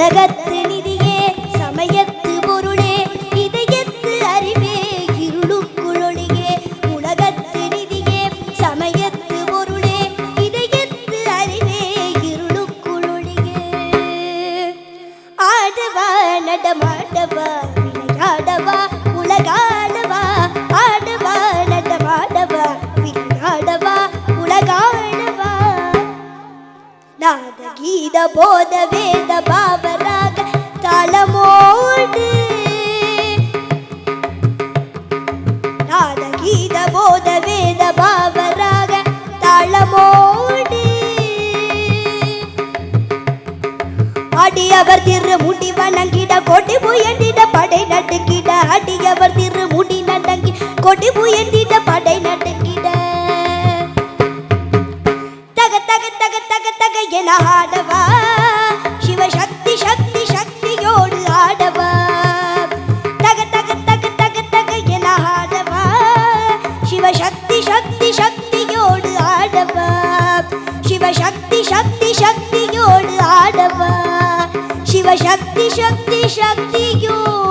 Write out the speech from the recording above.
உலகத்து நிதியே சமயத்து பொருளே இதயத்து அறிவே இருளுக்குளொளியே. உலகத்து நிதியே சமயத்து பொருளே இதயத்து அறிவே இருளுக்குளொளியே. ஆடவா நடமாடவா விளையாடவா உலகாடவா. ஆடவா நடமாடவா விளையாடவா உலகாடவா. நாத கீத போத வேத பாவராக தாளமோடு. நாத கீத போத வேத பாவராக தாளமோடு. அடியவர் திருமுடி வணங்கிட கொடி புயந்திட படை நடுங்கிட. அடியவர் திருமுடி நடங்கி கொடி புயந்திட படை நடுங்கிட. தக தக தக தக தக என ஆடவா சிவசக்தி சக்தி சக்தியோடு ஆடவா. தக தக தக தக தக என ஆடவா சிவசக்தி சக்தி சக்தியோடு ஆடவா. சிவசக்தி சக்தி சக்தியோடு ஆடவா. சிவசக்தி சக்தி சக்தியோடு